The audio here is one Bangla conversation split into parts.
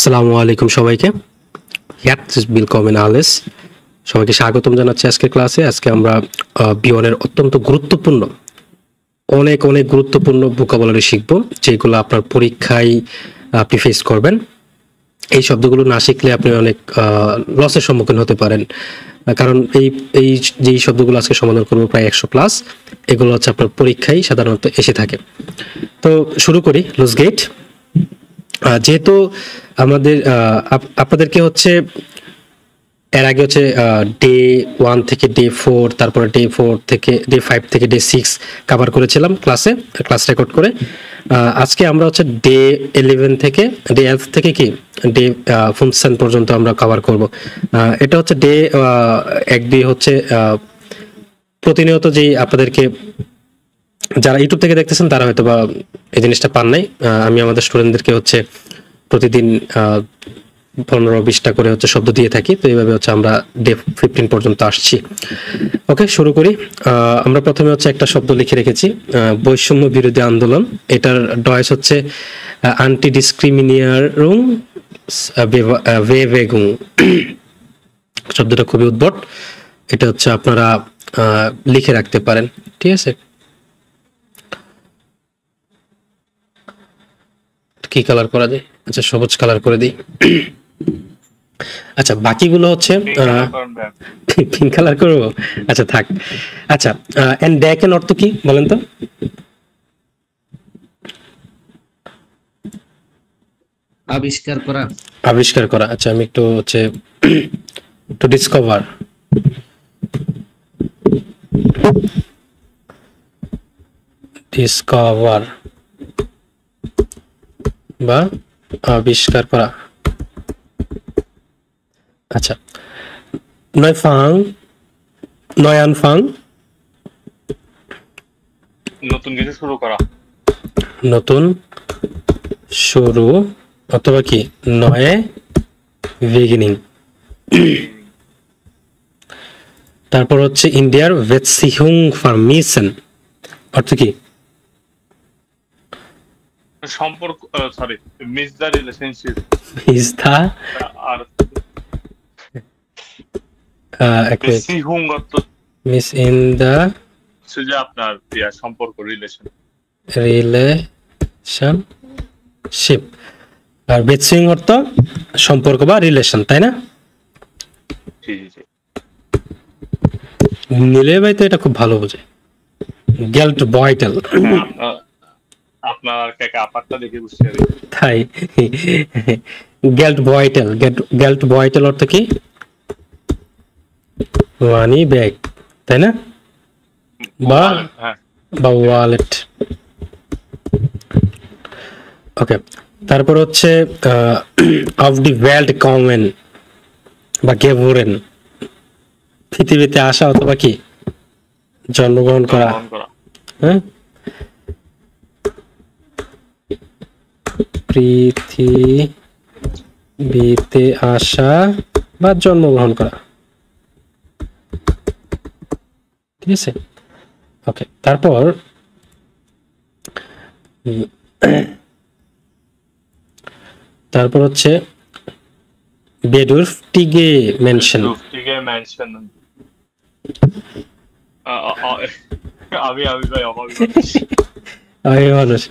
আসসালামু আলাইকুম সবাইকে। Herzlich willkommen alles। সবাইকে স্বাগতম জানাচ্ছি আজকের ক্লাসে। আজকে আমরা B1 এর অত্যন্ত গুরুত্বপূর্ণ অনেক গুরুত্বপূর্ণ ভোকাবুলারি শিখব, যেগুলো আপনার পরীক্ষায় আপনি ফেস করবেন। এই শব্দগুলো না শিখলে আপনি অনেক লসের সম্মুখীন হতে পারেন, কারণ এই যেই শব্দগুলো আজকে সমাধান করব প্রায় 100 প্লাস, এগুলো হচ্ছে আপনার পরীক্ষায় সাধারণত এসে থাকে। তো শুরু করি। লুজ গেট। যেহেতু আমাদের আপনাদেরকে হচ্ছে এর আগে হচ্ছে ডে 1 থেকে ডে 4, তারপরে ডে 4 থেকে ডে 5 থেকে ডে 6 কভার করেছিলাম ক্লাস রেকর্ড করে। আজকে আমরা হচ্ছে ডে 11 থেকে ডে 11 থেকে কি ডে 15 পর্যন্ত আমরা কভার করব। এটা হচ্ছে ডে 1-2 হচ্ছে প্রতিনিয়ত যেই আপনাদেরকে যারা ইউটিউব থেকে দেখতেছেন তারা হয়তো বা এই জিনিসটা পান নাই। আমি আমাদের স্টুডেন্টদেরকে হচ্ছে প্রতিদিন 15-20টা করে হচ্ছে শব্দ দিয়ে থাকি। তো এইভাবে হচ্ছে আমরা ডে 15 পর্যন্ত আসছি। ওকে, শুরু করি। আমরা প্রথমে হচ্ছে একটা শব্দ লিখে রেখেছি, বৈষম্য বিরোধী আন্দোলন। এটার ডয়েস হচ্ছে আন্টি ডিসক্রিমিনিয়ারুং বেভেগুং। শব্দটা খুবই উদ্ভট, এটা হচ্ছে আপনারা লিখে রাখতে পারেন, ঠিক আছে? কি কালার করা যায়? আচ্ছা, সবুজ কালার করে দিই। আচ্ছা, বাকিগুলো হচ্ছে পিঙ্ক কালার করব। আচ্ছা থাক। আচ্ছা, এন্ড ডেকেন অর্থ কি বলেন তো? আবিষ্কার করা। আবিষ্কার করা। আচ্ছা, আমি একটু হচ্ছে টু ডিসকভার। ডিসকভার বা আবিষ্কার করা। আচ্ছা, নয়ানফাং নতুন কিছু শুরু করা। নতুন শুরু অথবা কি নয়ে বিগিনিং। তারপর হচ্ছে ইন্ডিয়ার ভেটসিহুং ফার্মিসন অর্থ কি? সম্পর্ক, sorry, miss the relationship. Miss the আর সিহুং অর্থ মিস ইন দা যে আপনার সম্পর্ক, রিলেশনশিপ। আর ভেটসিহুং অর্থ সম্পর্ক বা রিলেশন, তাই না? নিলে ভাই তো এটা খুব ভালো বোঝে। গেল্ট বয়টেল। আপনার কাকা আপারটা দেখে বুঝতে পারি। তাই গেল্ট বয়টেল অর্থ কি? মানি ব্যাগ, তাই না? বা ওয়ালেট। ওকে, তারপর হচ্ছে অফ দি ওয়ার্ল্ড কমেন বা গেভরেন, পৃথিবীতে আসা অথবা কি জন্মগ্রহণ করা। হ্যাঁ, পৃথিবীতে আসা বা জন্মগ্রহণ করা, ঠিক আছে? ওকে, তারপর হচ্ছে বেডুরফটিগে মেনশন। মানুষ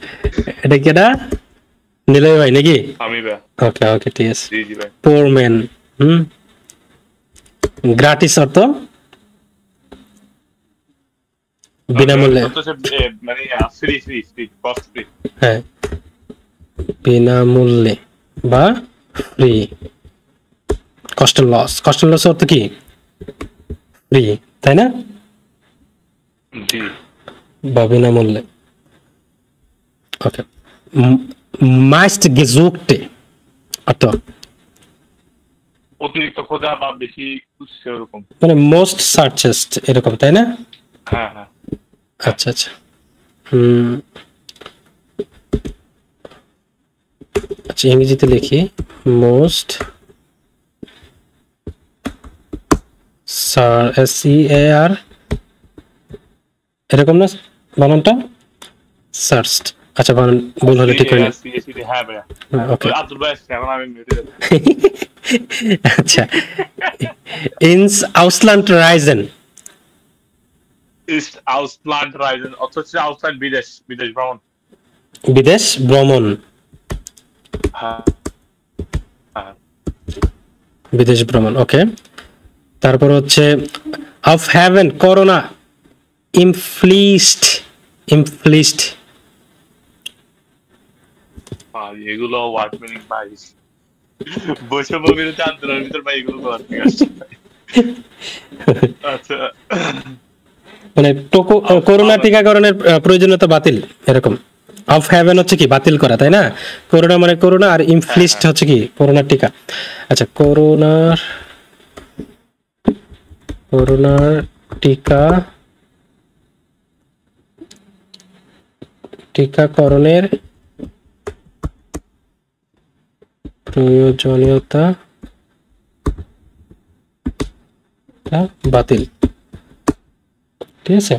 এটা কি? এটা নিলয় ভাই নাকি? ওকে ওকে, ঠিক আছে। Poor man. গ্রাটিস অর্থ বিনামূল্যে। হ্যাঁ, বিনামূল্যে বা ফ্রি। কস্ট লস অর্থ কি? ফ্রি, তাই না? বা বিনামূল্যে। ওকে, মাইস্ট গেজুকটে অর্থ অতিরিক্ত খোঁজা বা বেশি খুঁজছে এরকম, মানে মোস্ট সার্চেস্ট এরকম, তাই না? হ্যাঁ। আচ্ছা আচ্ছা, আচ্ছা, ইংরেজিতে লিখি মোস্ট SEAR এরকম না বানানটা? সার্চড। আচ্ছা, বানান ভুল হলে ঠিক করে হ্যাঁ ভাইয়া ওকে ওই আব্দুল ভাই আসছে, এখন আমি মিউটে যাচ্ছি। আচ্ছা ইনস আউসল্যান্ড রাইজেন ইস্ট আউসল্যান্ড রাইজেন অর্থ হচ্ছে আউসল্যান্ড বিদেশ, বিদেশ ভ্রমণ। বিদেশ ভ্রমণ হ্যাঁ হ্যাঁ বিদেশ ভ্রমণ ওকে তারপর হচ্ছে অফ হ্যাভেন করোনা ইমফ্লিস্ট ভাই এগুলো ওয়ার্ড মিনিং ভাই, বৈষম্য বিরোধী আন্দোলনের ভিতর ভাই এগুলো করার ঠিক আছে। আচ্ছা মানে করোনা টিকাকরণের প্রয়োজনীয়তা বাতিল এরকম অফ হ্যাভেন হচ্ছে কি বাতিল করা তাই না করোনা মানে করোনা আর ইমফ্লিস্ট হচ্ছে কি করোনার টিকা আচ্ছা করোনার টিকাকরণের প্রয়োজনীয়তা বাতিল ঠিক আছে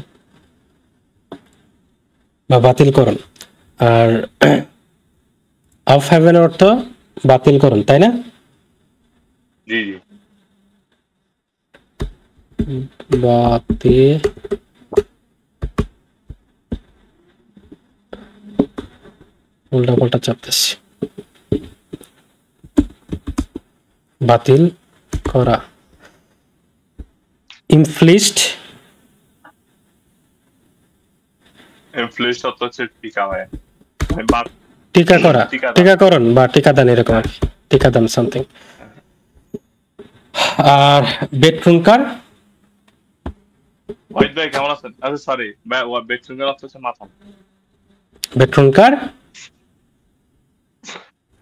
বা বাতিলকরণ আর অফ হ্যাভেন অর্থ বাতিলকরণ তাই না জি জি বাতিল উল্টা পাল্টা চাপতেছি বাতিল করা ইমফ্লিস্ট ইনফ্লুয়েন্স অর্থ হচ্ছে টিকা ভাই, টিকা করা টিকাকরণ বা টিকাদান এরকম আর কি টিকাদান সামথিং আর বেডরুমকার ওয়াইড ভাই কেমন আছেন? আচ্ছা সরি ভাই, বেডরুমের অর্থ হচ্ছে মাথা, বেডরুমকার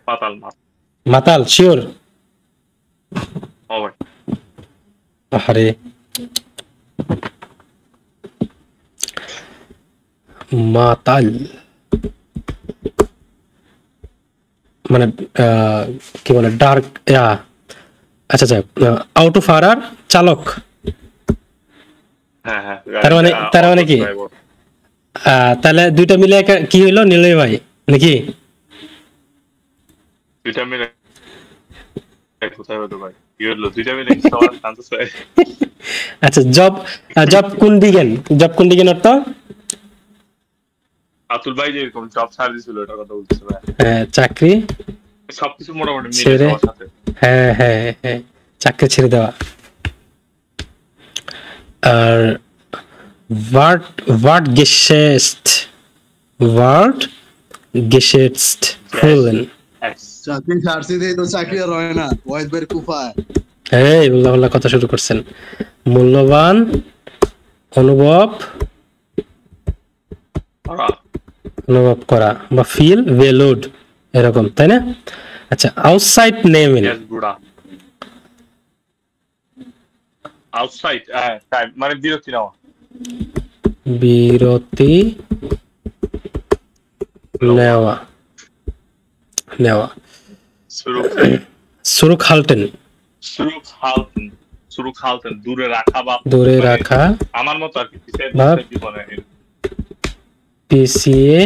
পাতাল মাথা। মাতাল শিওর ও ভাই আরে মাতাল মানে কি বলে ডার্ক আচ্ছা আচ্ছা আউট অফ আর চালক হ্যাঁ হ্যাঁ তার মানে কি তাহলে দুইটা মিলে কি হইলো নিলয় ভাই নাকি দুইটা মিলে কোথায় হতো ভাই, কি হলো দুইটা মিলে সবার চান্সেস হয়। আচ্ছা জব কুন্ডিগেন অর্থ আতুল ভাই যে এরকম জব ছাড় দিছিল এটার কথা বলতেছে ভাই, হ্যাঁ চাকরি সবকিছু মোটামুটি মিলে ছেড়ে সবার সাথে। হ্যাঁ চাকরি ছেড়ে দেওয়া আর ওয়ার্ড গেশেটস্ট ফুলেন চাকরি ছাড়ছি দিয়ে তো চাকরি আর হয় না ওয়াইদ ভাইয়ের কুফায় এই উল্লাহ কথা শুরু করছেন মূল্যবান অনুভব করা বা ফিল ভ্যালুড এরকম তাই না আচ্ছা আউটসাইড নেমিং আউটসাইড টাইম মানে বিরতি নেওয়া সুরুকহালটেন দূরে রাখা আমার মতো আর কি পিছিয়ে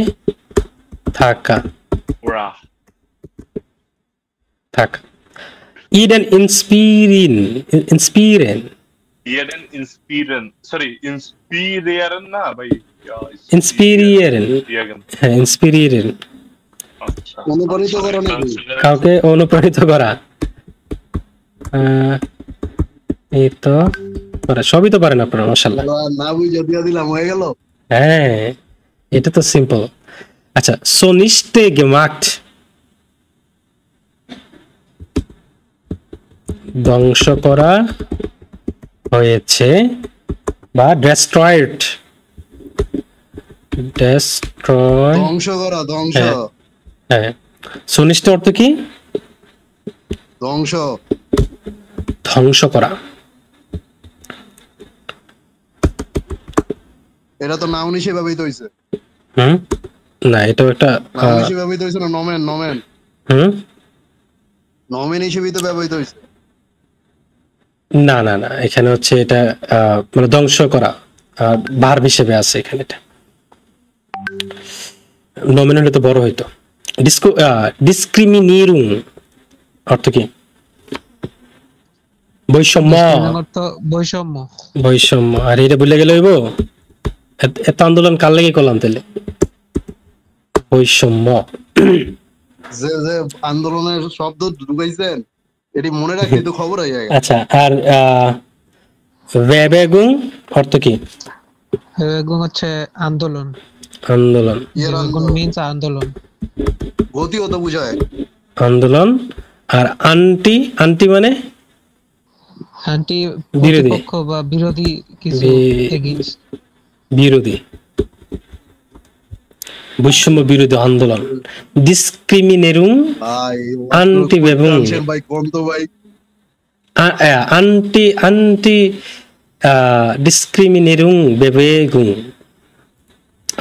থাকা ইডেন ইন্সপিরেন না ভাই ইন্সপিরিয়েরেন অনুপ্রাণিত করা নাকি কাউকে অনুপ্রাণিত করা এই তো সবই তো পারেন আপনারা মাশাআল্লাহ না বুঝে দিয়ে দিলাম হয়ে গেল হ্যাঁ এটা তো সিম্পল আচ্ছা সোনিস্টে গেমাক্ট ধ্বংস করা হয়েছে বা ডেস্ট্রয়েড ধ্বংস করা হ্যাঁ সুনিষ্ট অর্থ কি ধ্বংস করা এটা তো নাউন হিসেবে ব্যবহৃত হইছে না এটাও একটা নাউন হিসেবে ব্যবহৃত হইছে না নমেন নমেন হিসেবে তো ব্যবহৃত হইছে না এখানে হচ্ছে এটা মানে ধ্বংস করা ভার্ব হিসেবে আছে এখানে এটা নমিন হলে তো বড় হইতো ডিসক্রিমিনেরুং অর্থ কি? বৈষম্য। অর্থ বৈষম্য। বৈষম্য। আর এটা বলে গেলে হইব? এত আন্দোলন কার লাগে করলাম তাহলে? বৈষম্য। যে যে আন্দোলনের শব্দ ঢুকাইছেন এটি মনে রাখলে তো খবর হয়ে যায়। আচ্ছা, আর বেবেগুং অর্থ কি? বেবেগুং হচ্ছে আন্দোলন। আন্দোলন। বেবেগুং মিন্স আন্দোলন। গতিও তো বুঝায়। আন্দোলন। আর আন্টি, আন্টি মানে আন্টি বিরোধী। প্রতিপক্ষ বা বিরোধী কিছু, এগেইনস্ট। বিরোধী। বৈষম্য বিরোধী আন্দোলন। ডিসক্রিমিনেরুং ভাই আন্টি বেবুং। ভাই কোন তো ভাই anti diskriminierung Bewegung.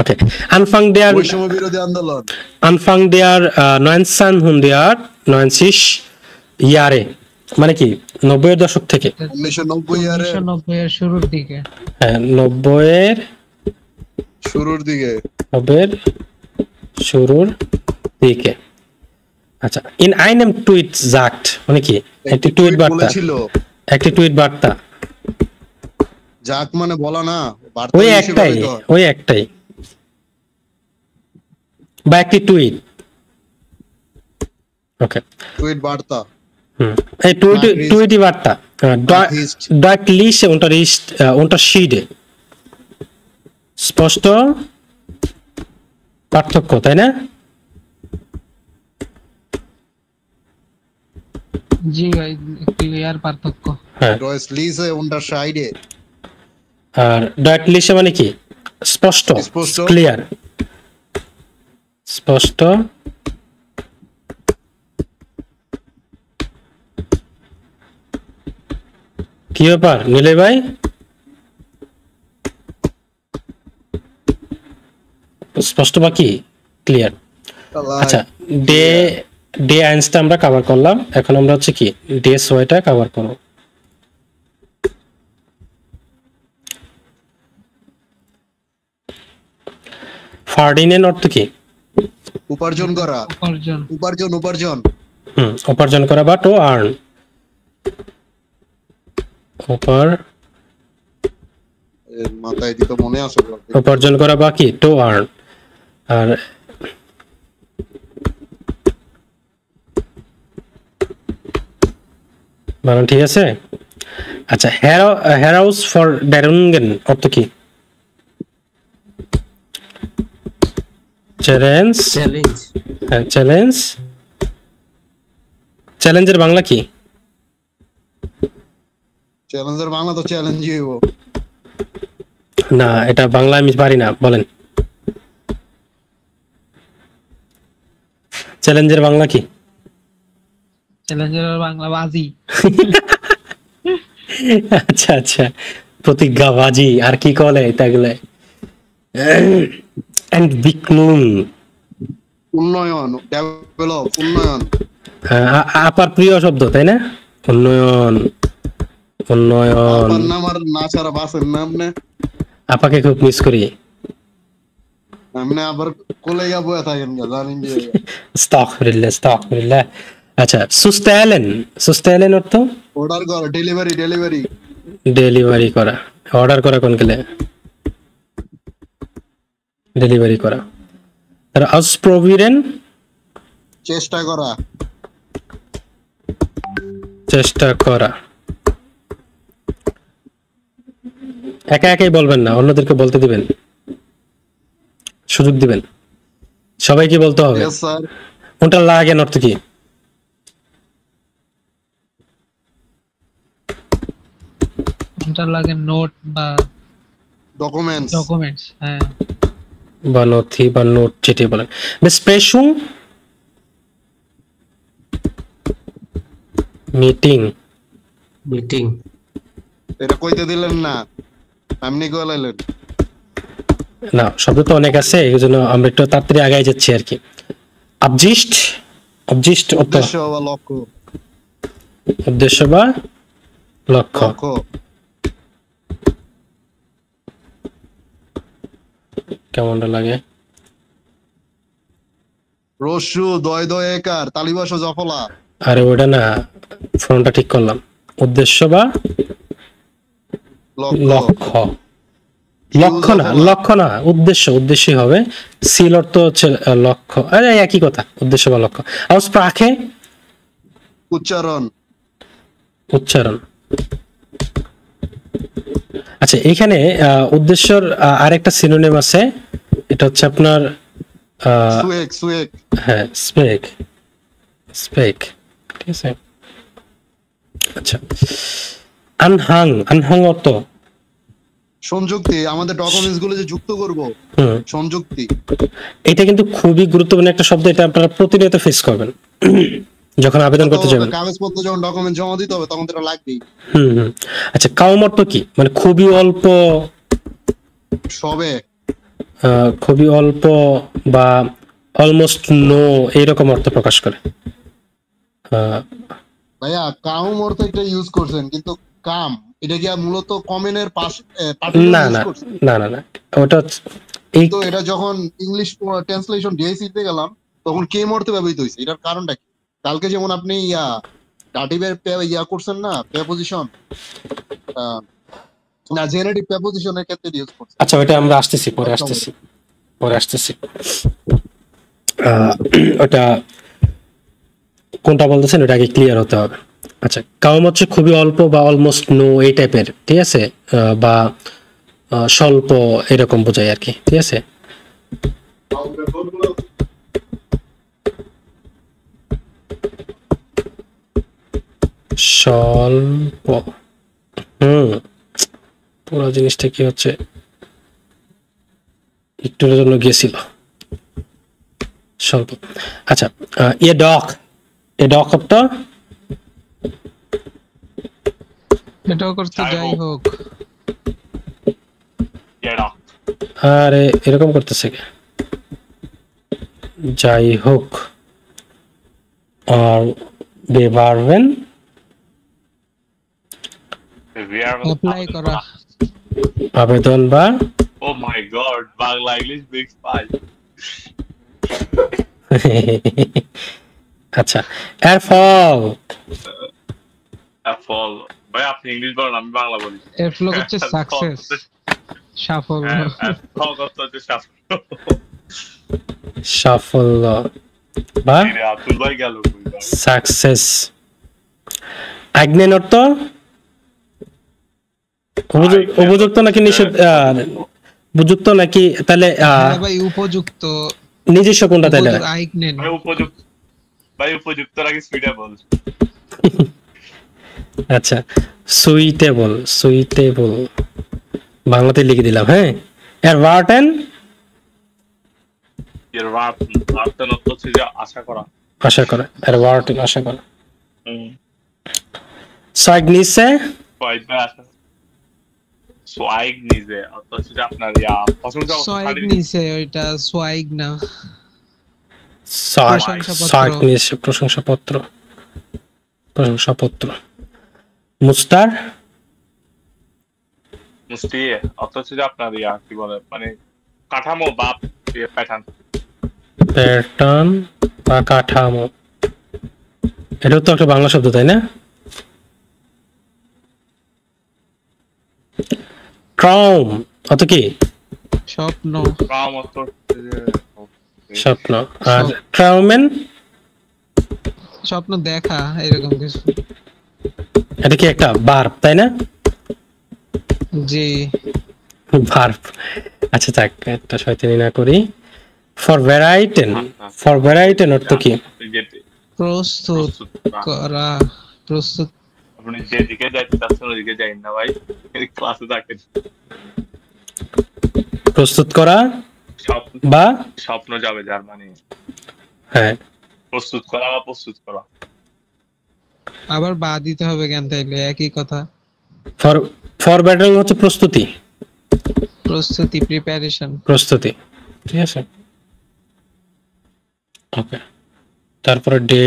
Okay. Anfang বৈষম্য বিরোধী আন্দোলন। 1990 Jahre মানে কি 90 এর দশক থেকে 1990 এর শুরুর দিকে। হ্যাঁ 90 এর শুরুর দিকে। 90 এর শুরুর দিকে। আচ্ছা, in einem Tweet sagt মানে কি? একটি টুইট বার্তা। একটি টুইট বার্তা। যাক মানে বলা না, বার্তা ওই বেশি একটাই, বলে তো। ওই একটাই। বা একটি টুইট। ওকে। টুইট বার্তা। এই টুইটই বার্তা। deutliche Unterschiede স্পষ্ট পার্থক্য, তাই না? জি ভাই, ক্লিয়ার পার্থক্য। হ্যাঁ। deutliche Unterschiede। আর deutliche মানে কি? স্পষ্ট, ক্লিয়ার, স্পষ্ট। কি ব্যাপার নীলে ভাই? স্পষ্ট বা কি? ক্লিয়ার। আচ্ছা, ডে আইন্সটা আমরা কভার করলাম, এখন আমরা হচ্ছে কি ডে সোয়াইটা কভার করব। ফার্ডিনেন অর্থ কি? উপার্জন করা। উপার্জন। উপার্জন করা বা টু আর্ন। মাথায় দিতে মনে আছে। উপার্জন করা বা কি টু আর্ন। আর মানে ঠিক আছে। আচ্ছা, হেরাউস ফর ডেরুঙ্গেন অর্থ কি? চ্যালেঞ্জ। চ্যালেঞ্জ। চ্যালেঞ্জের বাংলা কি? চ্যালেঞ্জের বাংলা তো চ্যালেঞ্জই হইব না, এটা বাংলা আমি পারি না, বলেন। চ্যালেঞ্জের বাংলা কি? চ্যালেঞ্জের বাংলা বাজি। আচ্ছা আচ্ছা, প্রতিজ্ঞাবাজি। আর কি কলে তাগুলো? Entwicklung উন্নয়ন, ডেভেলপ, উন্নয়ন। আপার প্রিয় শব্দ, তাই না? উন্নয়ন। উন্নয়ন। আপনার নাম আর না ছাড়া বাসের নাম না। আপাকে খুব মিস করি। আপনি আবার কোলেগা বয়ে থাকেন জানেন যে। আস্তাগফিরুল্লাহ। আচ্ছা, সুস্তাইলেন অর্থ? অর্ডার করা, ডেলিভারি করা। অর্ডার করা কোন গেলে? ডেলিভারি করা। আর ausprobieren চেষ্টা করা। একা একাই বলবেন না, অন্যদেরকে বলতে দিবেন, সুযোগ দিবেন। সবাইকে বলতে হবে। Yes sir. ওটা লাগেন অর্থ কি? ওটা লাগে নোট বা ডকুমেন্টস। হ্যাঁ। বা নথি বা নোট যেটি বলেন। Besprechung meeting. এটা কইতে দিলেন না, আপনি কইলেন। না, শব্দ তো অনেক আছে, এই জন্য আমরা একটু তাড়াতাড়ি আগায় যাচ্ছি আর কি। Absicht উদ্দেশ্য বা লক্ষ্য। উদ্দেশ্য বা লক্ষ্য। কেমনটা লাগে? রস্যু দয় দয় একার তালিবাস জফলা। আরে ওটা না, ফোনটা ঠিক করলাম। উদ্দেশ্য বা লক্ষ্য লক্ষ্য, জফলা। লক্ষ্য না, উদ্দেশ্যই হবে। সিল অর্থ হচ্ছে লক্ষ্য, আরে একই কথা, উদ্দেশ্য বা লক্ষ্য। আউস প্রাখে উচ্চারণ উচ্চারণ। আচ্ছা, এখানে উদ্দেশ্যর আরেকটা সিনোনিম আছে, এটা হচ্ছে আপনার সুয়েক সুয়েক হ্যাঁ, স্পেক, ঠিক আছে। আচ্ছা, আনহাং অর্থ সংযুক্তি, আমাদের ডকুমেন্টস গুলো যে যুক্ত করব হুম, সংযুক্তি। এটা কিন্তু খুবই গুরুত্বপূর্ণ একটা শব্দ, এটা আপনারা প্রতিনিয়ত ফেস করবেন যখন আবেদন করতে যাবেন। কাগজপত্র যখন ডকুমেন্ট জমা দিতে হবে তখন তো এটা লাগবেই। হুম। আচ্ছা, কাউম অর্থ কি? মানে খুবই অল্প, সবে খুবই অল্প বা অলমোস্ট নো এইরকম অর্থ প্রকাশ করে। ভাইয়া কাম অর্থ এটা ইউজ করছেন, কিন্তু কাম এটা কি মূলত কমেনের পাশে না না না না না, ওটা এই তো এটা যখন ইংলিশ ট্রান্সলেশন ডিআইসি তে গেলাম তখন কেম অর্থে ব্যবহৃত হয়েছে। এটার কারণটা কি? কালকে যেমন আপনি ডাটিভের করছেন না, প্রেপোজিশন না জেনারেটিভ প্রেপোজিশনের ক্ষেত্রে ইউজ করছেন। আচ্ছা, ওটা আমরা পরে আসতেছি। ওটা কোনটা বলতেছেন ওটা আগে ক্লিয়ার হতে হবে। আচ্ছা, কাউম হচ্ছে খুবই অল্প বা অলমোস্ট নো এই টাইপের, ঠিক আছে, বা স্বল্প এরকম বোঝায় আর কি, ঠিক আছে। স্বল্প, পুরো জিনিসটা কি হচ্ছে, একটুর জন্য গিয়েছিল স্বল্প। আচ্ছা, এ ডক অর্থ এটাও করতে যাই হোক। আরে এরকম করতেছে কে? যাই হোক, আর বেবারবেন অ্যাপ্লাই করা, আবেদন বা ও মাই গড, বাংলা ইংলিশ মিক্স পাই। আচ্ছা, এর ফল ফল। ভাই আপনি ইংলিশ বলেন, আমি বাংলা বলি। এর ফল হচ্ছে সাকসেস, সাফল্য। ফল কত হচ্ছে সাফল্য। সাফল্য বা আব্দুল ভাই গেল সাকসেস। আজ্ঞেন অর্থ উপযুক্ত নাকি নিষেধ, উপযুক্ত নাকি, তাহলে হ্যাঁ ভাই, উপযুক্ত। নিজস্ব কোনটা তাহলে? আইকনেন ভাই উপযুক্ত নাকি সুইটেবল? আচ্ছা, সুইটেবল বাংলাতে লিখে দিলাম। হ্যাঁ, এর ওয়ার্টেন অর্থ হচ্ছে যে আশা করা। এর ওয়ার্টেন আশা করা। সাইগনিসে সোয়াইগ নিজে অর্থ হচ্ছে যে আপনার সোয়াইগ নিছে, ওইটা সোয়াইগ না, প্রশংসাপত্র। মুস্তার মুস্তি অর্থ হচ্ছে যে আপনার কি বলে, মানে কাঠামো বা প্যাটার্ন বা কাঠামো। এটাও তো একটা বাংলা শব্দ, তাই না? ক্রাউম অত কি? স্বপ্ন। স্বপ্ন। আর ট্রাউমেন স্বপ্ন দেখা, এরকম কিছু। এটা কি একটা ভার্ব, তাই না? জি, ভার্ব। আচ্ছা, থাক, একটা শয়তানি না করি। ফর ভ্যারাইটেন অর্থ কি? প্রস্তুত করা, প্রস্তুত। আপনি যেদিকে যাইতে চাচ্ছেন ওদিকে যাইন না ভাই, ক্লাসে থাকেন। প্রস্তুত করা বা স্বপ্ন যাবে যার মানে, হ্যাঁ, প্রস্তুত করা বা প্রস্তুত করা। আবার বা দিতে হবে কেন, তাইলে একই কথা। ফর ব্যাটারিং হচ্ছে প্রস্তুতি, প্রিপারেশন, প্রস্তুতি, ঠিক আছে। ওকে, তারপরে ডে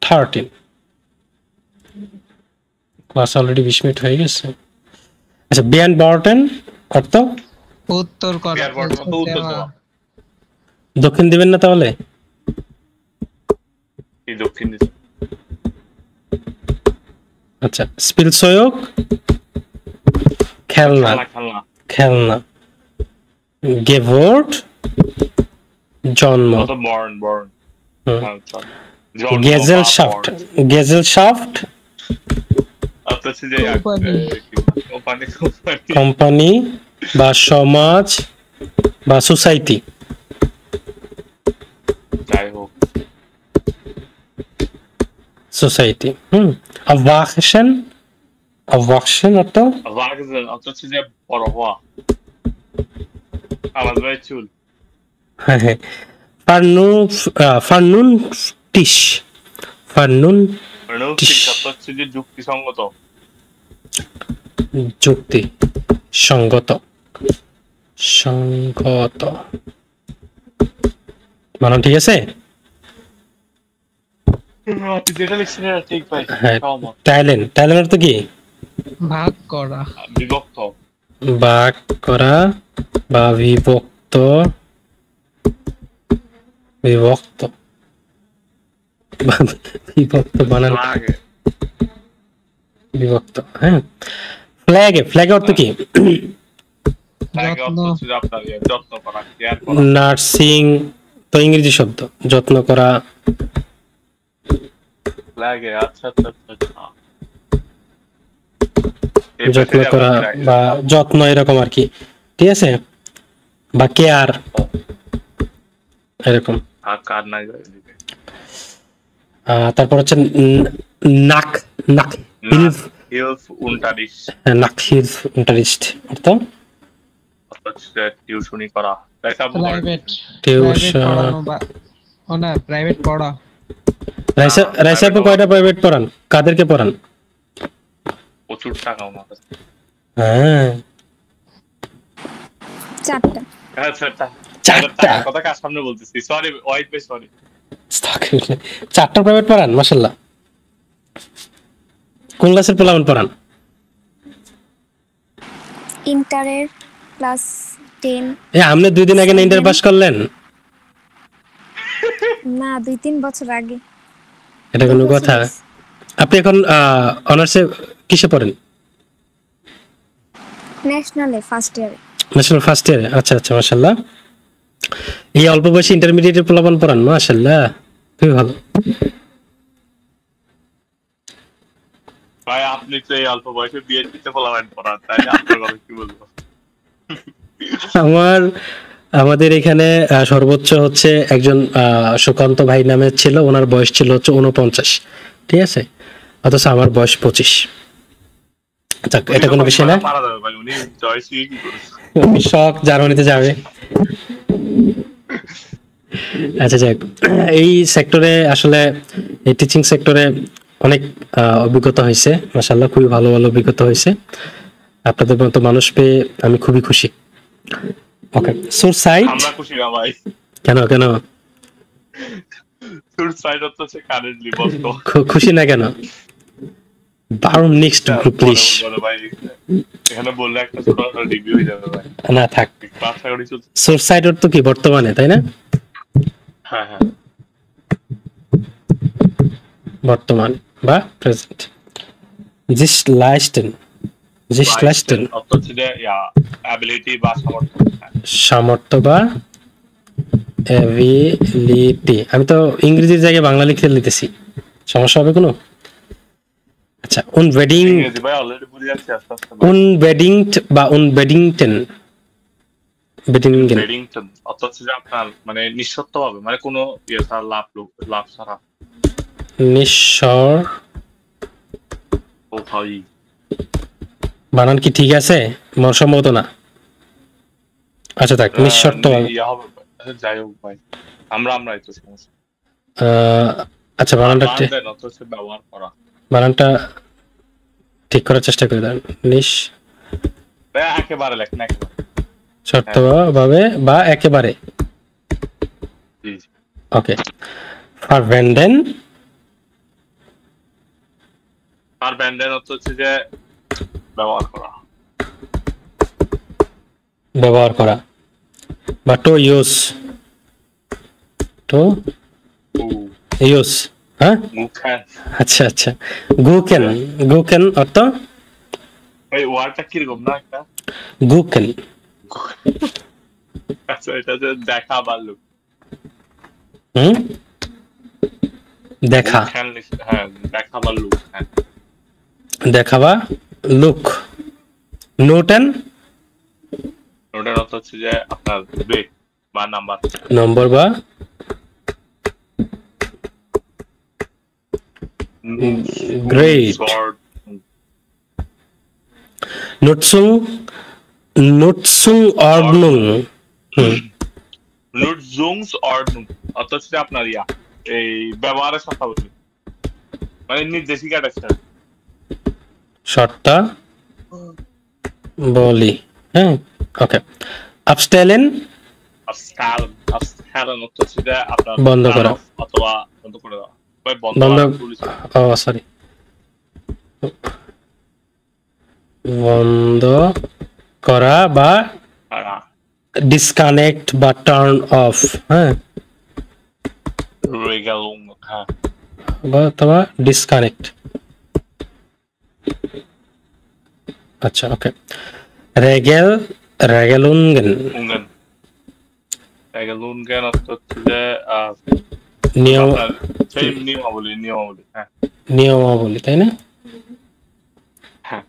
13, ক্লাস অলরেডি 20 মিনিট হয়ে গেছে। আচ্ছা, বিয়ান বার্টেন অর্থ উত্তর করা বিয়ার বর্তমান তো উত্তর দেওয়া দক্ষিণ দিবেন না তাহলে? এই দক্ষিণ দিকে আচ্ছা, স্পিলসয়ক খেলনা, খেলনা খেলনা খেলনা। গেভোর্ট জন্ম। অত বর্ন বর্ন হুম। জন্ম গেজেলশাফট, গেজেলশাফট আপনার যে কোম্পানি। কোম্পানি কোম্পানি বা সমাজ বা সোসাইটি। যাই হোক সোসাইটি। আওয়াকশন, আওয়াকশন অর্থ ওয়াগজেল অত যে বড় হওয়া আওয়াজ ভাই চুল হ্যাঁ হ্যাঁ। ফার্নুনটিশ, ফার্নুন মানে অত যে যুক্তিসঙ্গত যুক্তি সঙ্গত, সঙ্গত মানে ঠিক আছে। আপনি যেটা লিখছেন এটা ঠিক ভাই হ্যাঁ, সহমত ট্যালেন্ট, ট্যালেন্ট অর্থ কি? ভাগ করা, বিভক্ত ভাগ করা বা বিভক্ত, বিভক্ত বিভক্ত বানান লাগে বিভক্ত। হ্যাঁ, ফ্ল্যাগে, ফ্ল্যাগে অর্থ কি? লাগে যত্ন, অত যে আপনার যত্ন করা কেয়ার করা নার্সিং তো ইংরেজি শব্দ, যত্ন করা। লাগে আচ্ছা আচ্ছা আচ্ছা যত্ন করা বা যত্ন এরকম আর কি, ঠিক আছে, বা কেয়ার এরকম। কার নাই তারপর হচ্ছে নাক, নাক হিলফ, হিলফ উনটারিশ নাক হিলফ ইন্টারেস্ট অর্থ টিউশনি করা প্রাইভেট, টিউশন। পড়ানো বা না প্রাইভেট পড়া। রাইসা আপনি কয়টা প্রাইভেট পড়ান, কাদেরকে পড়ান? প্রচুর টাকা আমার কাছে হ্যাঁ, 4টা। আচ্ছা আচ্ছা চারটা। কথা কার সামনে বলতেছি সরি ওয়াইট ভাই সরি 4টা প্রাইভেট পড়ান, মাশাআল্লাহ। কোন ক্লাসের পোলাপান পড়ান? ইন্টারের ক্লাস 10। আপনি 2 দিন আগে না ইন্টার পাস করলেন? না 2-3 বছর আগে। এটা কোনো কথা? আপনি এখন অনার্সে কিসে পড়েন? ন্যাশনালে ফার্স্ট ইয়ারে। ন্যাশনাল ফার্স্ট ইয়ারে। আচ্ছা আচ্ছা, মাশাআল্লাহ। এই অল্প বয়সে ইন্টারমিডিয়েটের পোলাপান পড়ান, মাশাআল্লাহ, খুবই ভালো। ভাই আপনি তো এই অল্প বয়সে বিয়ে দিতে ফলাবেন পড়ান তাই আপনার কথা কি বলবো আমাদের এখানে সর্বোচ্চ হচ্ছে একজন সুকান্ত ভাই নামে ছিল, ওনার বয়স ছিল হচ্ছে 49, ঠিক আছে, অথচ আমার বয়স 25। আচ্ছা, এটা কোনো বিষয় না, মারা যাবে ভাই উনি জয়সি কি করে শখ জার্মানিতে যাবে। আচ্ছা যাক, এই সেক্টরে আসলে এই টিচিং সেক্টরে অনেক অভিজ্ঞতা হয়েছে, মাশাআল্লাহ, খুবই ভালো ভালো অভিজ্ঞতা হয়েছে। আপনাদের মতো মানুষ পেয়ে আমি খুবই খুশি। ওকে, সোর্স সাইট। আমরা খুশি না ভাই কেন কেন তোর সাইড হচ্ছে কারেন্টলি বলতো খুশি না কেন? বারো নেক্সট গ্রুপ প্লিজ। ভাই এখানে বললে একটা ছোট রিভিউ হয়ে যাবে ভাই না থাক, ক্লাসটা করি চলছে সোর্স সাইট অর্থ কি বর্তমানে, তাই না? হ্যাঁ হ্যাঁ বর্তমান বা প্রেজেন্ট। জিস্ট লাইস্টেন, জিস্ট লাইস্টেন হচ্ছে যে অ্যাবিলিটি বা সামর্থ্য সামর্থ্য বা এবিলিটি। আমি তো ইংরেজির জায়গায় বাংলা লিখে লিখতেছি, সমস্যা হবে কোনো? আচ্ছা, উনবেডিং, ইংরেজি ভাই অলরেডি বুঝে যাচ্ছে আস্তে আস্তে উনবেডিংট বা উনবেডিংটেন, বেডিংটেন, বেডিংটন হচ্ছে যে আপনার মানে নিঃশর্ত হবে মানে কোনো ইয়ে ছাড়া লাভ ছাড়া নিঃস্বর। ও ভাই বানান কি ঠিক আছে? মর সম্ভবত না। আচ্ছা থাক, নিঃশর্ত হবে। ইয়ে হবে ভাই। আচ্ছা, যাই হোক ভাই আমরাই তো সমস্যা আচ্ছা, বানানটা হচ্ছে ব্যবহার করা বানানটা ঠিক করার চেষ্টা করে দেন। একেবারে লেখেন একেবারে শর্ত ভাবে বা একেবারে। জি জি ওকে, ফারভেন্ডেন, আর ব্যান্ডের হচ্ছে যে ব্যবহার করা ব্যবহার করা বা টু ইউজ টু ইউজ হ্যাঁ মুখান আচ্ছা আচ্ছা গুকেন অর্থ এই ওয়ার্ডটা কিরকম না একটা গুকেন আচ্ছা এটা যে দেখা বা লুক হুম দেখা হ্যাঁ দেখা বা লুক হ্যাঁ দেখা বা লুক নোটেন ওটার অর্থ হচ্ছে যে আপনার ব্রেক বা নাম্বার নম্বর বা Great. নুটসুং নুটসুং অর্নুং নুটজুংস অর্নুং অর্থ হচ্ছে যে আপনার ইয়া এই ব্যবহারের শর্তাবলী মানে নির্দেশিকাটা শর্তা বলি হ্যাঁ ওকে আপস্টেলেন আপস্টাইল অর্থ হচ্ছে যে আপনার বন্ধ করা অথবা বন্ধ করে দেওয়া বন্ধ ও সরি বন্ধ করা বা ডিসকানেক্ট বা টার্ন অফ হ্যাঁ রেগালুং হ্যাঁ বা অথবা ডিসকানেক্ট আচ্ছা ওকে রেগেলুনগেন রেগালুনগেন অর্থ হচ্ছে যে নিয়মাবলী হ্যাঁ নিয়মাবলী তাই না হ্যাঁ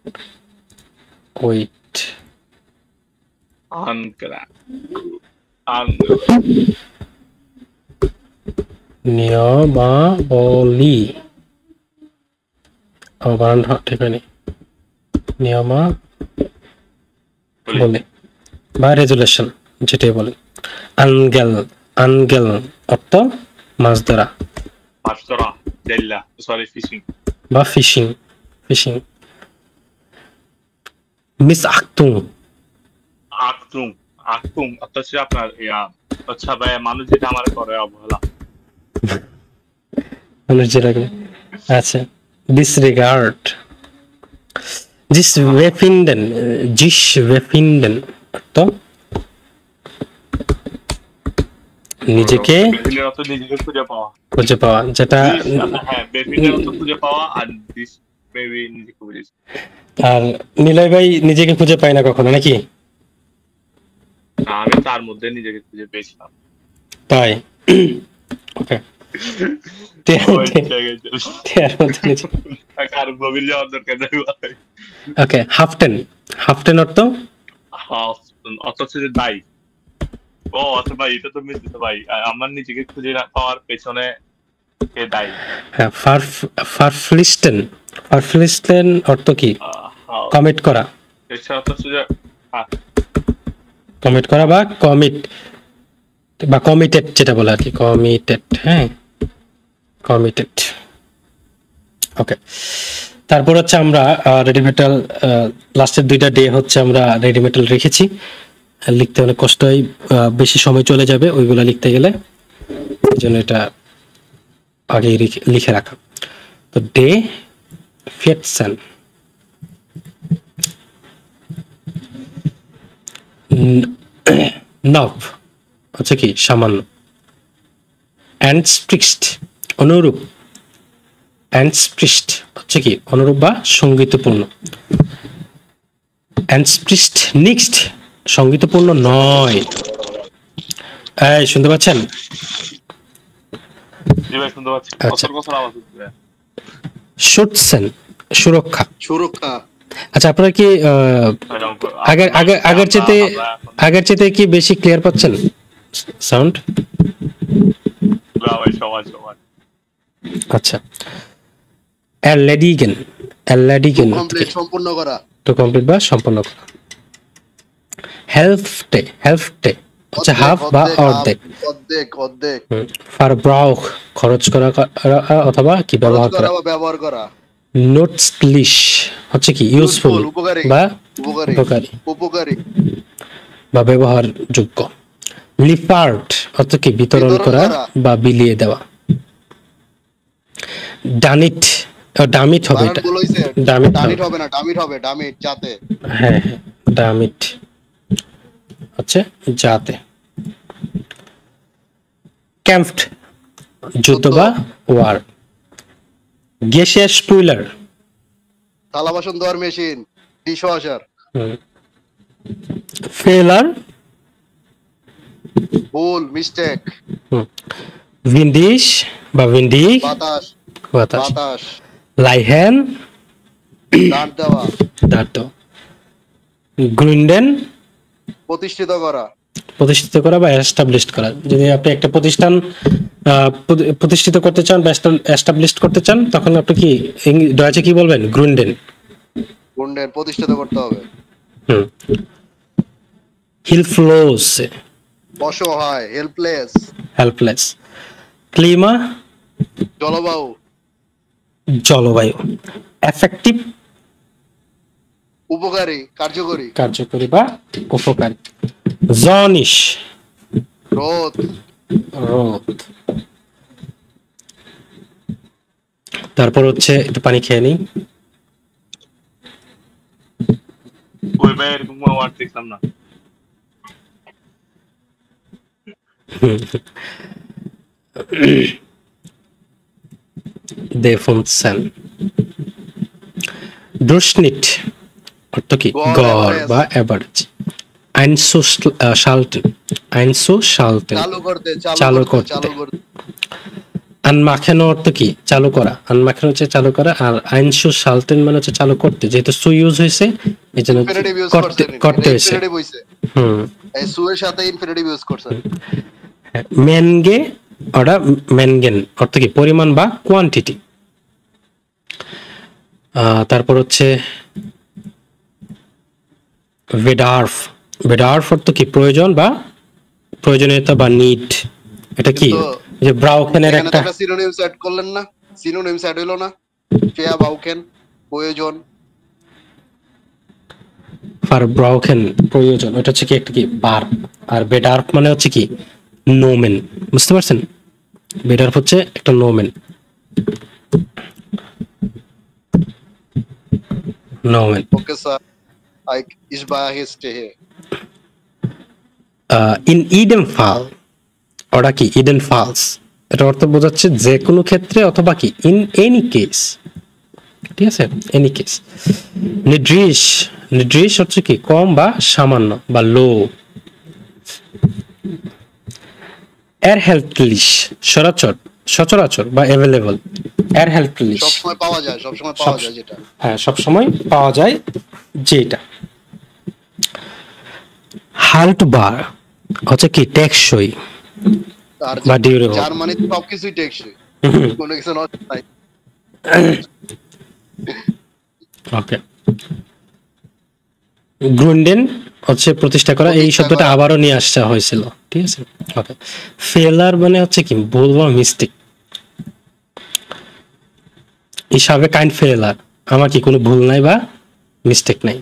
ওয়েট নিয়মাবলী বানান ঠিক হয়নি নিয়মাবলী বা রেজুলেশন যেটাই বলে আনগেল অর্থ মাছ ধরা বা ফিশিং মিস আখতুং অর্থ হচ্ছে আপনার আচ্ছা ভাই মানুষ যেটা আমার করে অবহেলা মানুষ যেটা আচ্ছা ডিসরিগার্ড জিস ওয়েফিন্ডেন অর্থ নিজেকে খুঁজে পাওয়া যেটা আর নিলয় ভাই নিজেকে খুঁজে পায় না কখনো নাকি আমি তার মধ্যে নিজেকে খুঁজে পেয়েছিলাম তাই ওকে ওকে হাফটেন অর্থ হচ্ছে যে দায়ী ও আচ্ছা ভাই এটা তো মিলতেছে ভাই আমার নিজেকে খুঁজে না পাওয়ার পেছনে কে দায়ী হ্যাঁ ফারফ্লিস্টেন অর্থ কি কমিট করা কমিট করা বা কমিটেড যেটা বলে আর কি কমিটেড হ্যাঁ কমিটেড ওকে তারপর হচ্ছে আমরা রেডিমেটাল লাস্টের 2টা ডে হচ্ছে আমরা রেডিমেটাল রেখেছি লিখতে অনেক কষ্ট হয় বেশি সময় চলে যাবে ওইগুলা লিখতে গেলে এই জন্য এটা আগে লিখে রাখা তো ডে ফিটসেন নভ হচ্ছে কি সামান্য অ্যান্ডস্প্রিক্সড অনুরূপ অ্যান্ডস্প্রিক্সড হচ্ছে কি অনুরূপ বা সঙ্গীতপূর্ণ অ্যান্ডস্প্রিক্সড নিক্সড সঙ্গীতপূর্ণ নয় এই শুনতে পাচ্ছেন শুটসেন সুরক্ষা আচ্ছা আপনারা কি আগের চেয়ে কি বেশি ক্লিয়ার পাচ্ছেন সাউন্ড আচ্ছা অ্যালাডিগেন সম্পূর্ণ করা তো কমপ্লিট বা সম্পন্ন করা হেল্পটে হচ্ছে হাফ বা অর্ধেক ফারব্রাউখ খরচ করা অথবা কি ব্যবহার করা নোটসলিশ হচ্ছে কি ইউজফুল বা উপকারী বা ব্যবহারযোগ্য লিপার্ট অর্থ কি বিতরণ করা বা বিলিয়ে দেওয়া ডামিট হবে এটা ডামিট হবে না ডামিট হবে ডামিট যাতে হ্যাঁ ডামিট হচ্ছে যাতে। ক্যাম্পড যুদ্ধ বা ওয়ার। গ্যাসিয়াস স্পুইলার। থালা বাসন ধোয়ার মেশিন, ডিশওয়াশার। ফেলার। ভুল, মিস্টেক। উইন্ডিশ বা উইন্ডিক। বাতাস, বাতাস। বাতাস। লাইহেন। দাঁড় দেওয়া, দাঁড়। গ্রুন্ডেন। প্রতিষ্ঠিত করা। প্রতিষ্ঠিত করা বা এস্টাবলিশ করা। যদি আপনি একটা প্রতিষ্ঠান প্রতিষ্ঠিত করতে চান বা এস্টাবলিশ করতে চান, তখন আপনি কি ডয়েচে কি বলবেন? গ্রুন্ডেন। গুন্ডেন, প্রতিষ্ঠিত করতে হবে। হিলফ্লোস। অসহায়, হেল্পলেস। হেল্পলেস। ক্লিমা। জলবায়ু। জলবায়ু। এফেক্টিভ। উপকারী, কার্যকরী। কার্যকরী বা উপকারী। জনিশ। রোদ। রোদ। তারপর হচ্ছে একটু পানি খেয়ে নিই। ওই ভাই এরকম কোনো ওয়ার্ড দেখলাম না। দেখুন ড্রুসনিট অর্থ কি? গড় বা এভারেজ। আইনসুশালটেন। আইনসুশালটেন চালু করতে। আনমাখেনো অর্থ কি? চালু করা। আনমাখেনো হচ্ছে চালু করা, আর আইনসুশালটেন মানে হচ্ছে চালু করতে। যেহেতু সু ইউজ হয়েছে এই জন্য করতে হয়েছে। এই সু এর সাথে ইনফিনিটিভ ইউজ করছেন। মেনগে ওটা মেনগেন অর্থ কি? পরিমাণ বা কোয়ান্টিটি। তারপর হচ্ছে ভেডার্ফ। ভেডার্ফ অর্থ কি? প্রয়োজন বা প্রয়োজনীয়তা বা নিড। এটা কি? যে ব্রাউকেনের একটা সিনোনিমস অ্যাড করলেন না? সিনোনিমস অ্যাড হলো না? ফেয়া ব্রাউকেন প্রয়োজন, ফার ব্রাউকেন প্রয়োজন। ওটা হচ্ছে কি একটা কি ভার্ব। আর ভেডার্ফ মানে হচ্ছে কি? নোমেন। বুঝতে পারছেন? ভেডার্ফ হচ্ছে একটা নোমেন। নোমেন। Okay sir, I is by stay hey. In Eden fall. ওটা কি? Eden falls. এটা অর্থ বোঝাচ্ছে যে কোনো ক্ষেত্রে অথবা কি ইন এনি কেস। ঠিক আছে, এনি কেস। নিড্রিশ। নিড্রিশ হচ্ছে কি? কম বা সামান্য বা লো। এর হেল্পলিশ সচরাচর বা অ্যাভেলেবল। এর হেল্পলিশ সবসময় পাওয়া যায়, সবসময় পাওয়া যায় যেটা। হ্যাঁ, সবসময় পাওয়া যায় যেটা। হাল্ট বার হচ্ছে কি? টেকসই আর বা ডিউরেবল। জার্মানি সবকিছুই টেকসই, কোনো কিছু নষ্ট নাই। ওকে। গ্রুন্ডেন হচ্ছে প্রতিষ্ঠা করা। এই শব্দটা আবারও নিয়ে আসা হয়েছিল। ঠিক আছে, ওকে। ফেলার মানে হচ্ছে কি? ভুল বা মিস্টেক। হিসাবে কাইন্ড ফেলার, আমার কি কোনো ভুল নাই বা মিস্টেক নাই।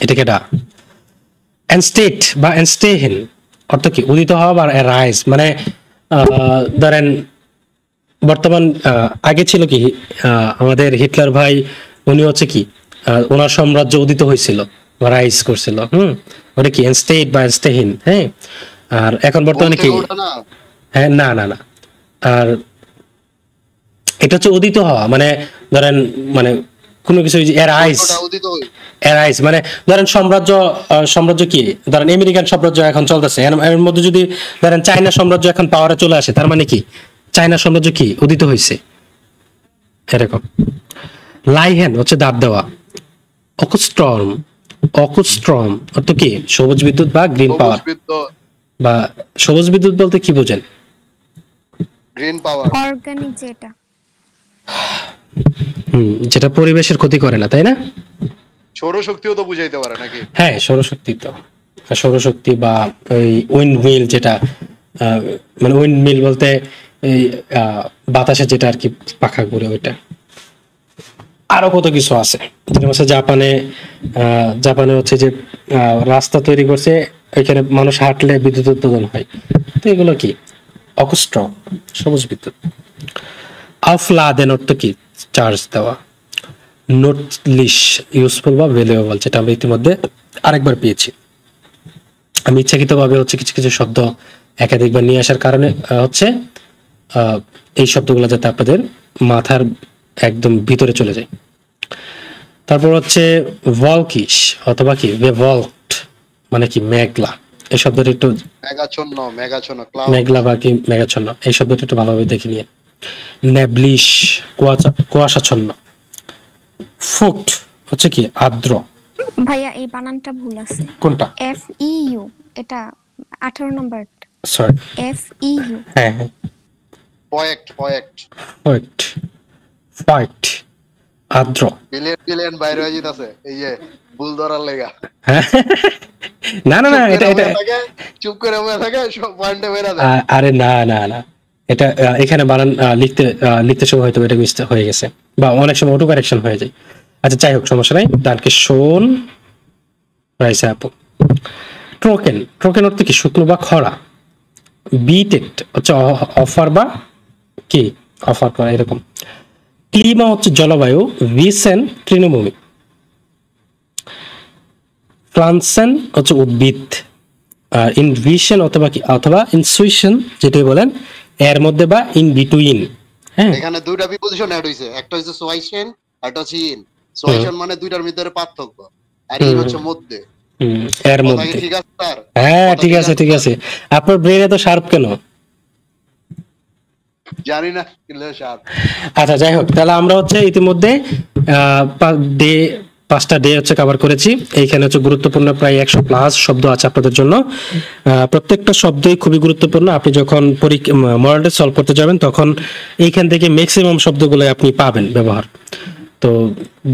এটাকে এটা এনস্টেট বা এনস্টেহেন অর্থ কি? উদিত হওয়া বা রাইজ। মানে ধরেন বর্তমান আগে ছিল কি আমাদের হিটলার ভাই, উনি হচ্ছে কি ওনার সাম্রাজ্য উদিত হয়েছিল বা রাইজ করছিল। ওটা কি? এনস্টেট বা এনস্টেহেন। হ্যাঁ, আর এখন বর্তমানে কি? হ্যাঁ, না না না, আর এটা হচ্ছে উদিত হওয়া। মানে ধরেন মানে কোনো কিছু এরাইজ মানে ধরেন সাম্রাজ্য কি? ধরেন আমেরিকান সাম্রাজ্য এখন চলতেছে, এর মধ্যে যদি ধরেন চায়না সাম্রাজ্য এখন পাওয়ারে চলে আসে, তার মানে কি? চায়না সাম্রাজ্য কি? উদিত হয়েছে, এরকম। লাইহেন হচ্ছে দাব দেওয়া। অকুস্ট্রম অর্থ কি? সবুজ বিদ্যুৎ বা গ্রিন পাওয়ার। বা সবুজ বিদ্যুৎ বলতে কি বোঝেন? গ্রিন পাওয়ার, অর্গানিক যেটা। যেটা পরিবেশের ক্ষতি করে না, তাই না? সৌরশক্তিও তো বুঝাইতে পারে নাকি? হ্যাঁ, সৌরশক্তি তো। সৌরশক্তি বা ওই উইন্ড মিল, যেটা মানে উইন্ড মিল বলতে এই বাতাসে যেটা আর কি পাখা ঘুরে, ওইটা। আরো কত কিছু আছে। জাপানে হচ্ছে যে রাস্তা তৈরি করছে, এখানে মানুষ হাঁটলে বিদ্যুৎ উৎপাদন হয়। তো এগুলো কি? অকুস্ট্রম, সবুজ বিদ্যুৎ। আফলাদেন অর্থ কি? চার্জ দেওয়া। নোটলিশ ইউজফুল বা ভ্যালুয়েবল, যেটা আমরা ইতিমধ্যে আরেকবার পেয়েছি। আমি ইচ্ছাকৃতভাবে হচ্ছে কিছু কিছু শব্দ একাধিকবার নিয়ে আসার কারণে হচ্ছে এই শব্দগুলো যাতে আপনাদের মাথার একদম ভিতরে চলে যায়। তারপর হচ্ছে ভলকিশ অথবা কি ভেভল্ট মানে কি মেঘলা, এই শব্দটা একটু মেঘাচ্ছন্ন ক্লাউড। মেঘলা বা কি মেঘাচ্ছন্ন, এই শব্দটা একটু ভালোভাবে দেখে নিয়ে। নেবলিশ কুয়াশাচ্ছন্ন। ফুট হচ্ছে কি আর্দ্র। ভাইয়া এই বানানটা ভুল আছে। কোনটা? FEU, এটা 18 নম্বর। Sorry, FEU। হ্যাঁ হ্যাঁ, পয়েক্ট ফাইট আর্দ্র। বিলিয়ন বাইরে হয়ে যেতেছে এই যে ভুল ধরার লেগা। হ্যাঁ, না না না, এটা চুপ করে বসে থাকে, সব পয়েন্টে বেরা যায়। আরে না না না, এটা এখানে বানান লিখতে সময় হয়তো এটা মিস্টেক হয়ে গেছে, বা অনেক সময় অটো কারেকশন হয়ে যায়। আচ্ছা যাই হোক, সমস্যা নাই। ডানকে শোন রাইসে আপু। ট্রোকেন অর্থ কি শুকনো বা খরা। বিটেক্ট হচ্ছে অফার বা কি অফার করা এরকম। ক্লিমা হচ্ছে জলবায়ু। ভিসেন তৃণভূমি। প্লান্টসেন হচ্ছে উদ্ভিদ। ইনভিশন অথবা ইনসুইশন যেটা বলেন এর মধ্যে বা ইন বিটুইন। হ্যাঁ, এখানে দুইটা প্রিপজিশন অ্যাড হইছে, একটা হচ্ছে সোয়াইশন আর একটা হচ্ছে ইন। সোয়াইশন মানে দুইটার ভিতরে পার্থক্য, আর ইন হচ্ছে মধ্যে। এর কথা মধ্যে। কি ঠিক আছে স্যার? হ্যাঁ ঠিক আছে ঠিক আছে। আপনার ব্রেন এত শার্প কেন? জানি না কিন্তু স্যার। আচ্ছা যাই হোক, তাহলে আমরা হচ্ছে ইতিমধ্যে ডে 5টা ডে হচ্ছে কভার করেছি। এইখানে হচ্ছে গুরুত্বপূর্ণ প্রায় 100+ শব্দ আছে আপনাদের জন্য। প্রত্যেকটা শব্দই খুবই গুরুত্বপূর্ণ। আপনি যখন মডেল টেস্ট সলভ করতে যাবেন তখন এইখান থেকে ম্যাক্সিমাম শব্দগুলো আপনি পাবেন ব্যবহার। তো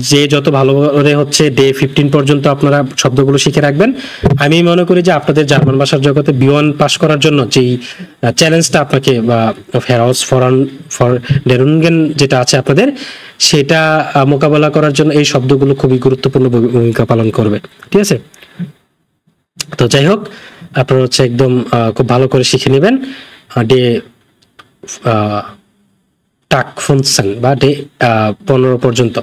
যে যত ভালো করে হচ্ছে ডে 15 পর্যন্ত আপনারা শব্দগুলো শিখে রাখবেন। আমি মনে করি যে আপনাদের জার্মান ভাষার জগতে B1 পাস করার জন্য যেই চ্যালেঞ্জটা আপনাকে বা হেরাউস ফর ডেরুনগেন যেটা আছে আপনাদের, সেটা মোকাবেলা করার জন্য এই শব্দগুলো খুবই গুরুত্বপূর্ণ ভূমিকা পালন করবে। ঠিক আছে, তো যাই হোক আপনারা হচ্ছে একদম খুব ভালো করে শিখে নেবেন ডে টাক ফুনসেন বা ডে 15 পর্যন্ত।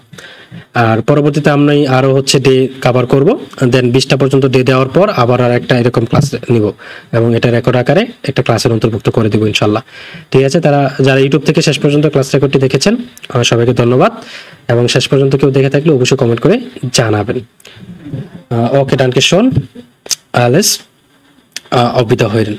আর পরবর্তীতে আমি আরো হচ্ছে ডে কভার করব, দেন 20টা পর্যন্ত ডে দেওয়ার পর আবার আর একটা এরকম ক্লাস নিব এবং এটা রেকর্ড আকারে একটা ক্লাসের অন্তর্ভুক্ত করে দেবো ইনশাল্লাহ। ঠিক আছে, যারা ইউটিউব থেকে শেষ পর্যন্ত ক্লাস রেকর্ডটি দেখেছেন সবাইকে ধন্যবাদ, এবং শেষ পর্যন্ত কেউ দেখে থাকলে অবশ্যই কমেন্ট করে জানাবেন। ওকে, ডানকে শোন আলেস অবিদা হইরেন।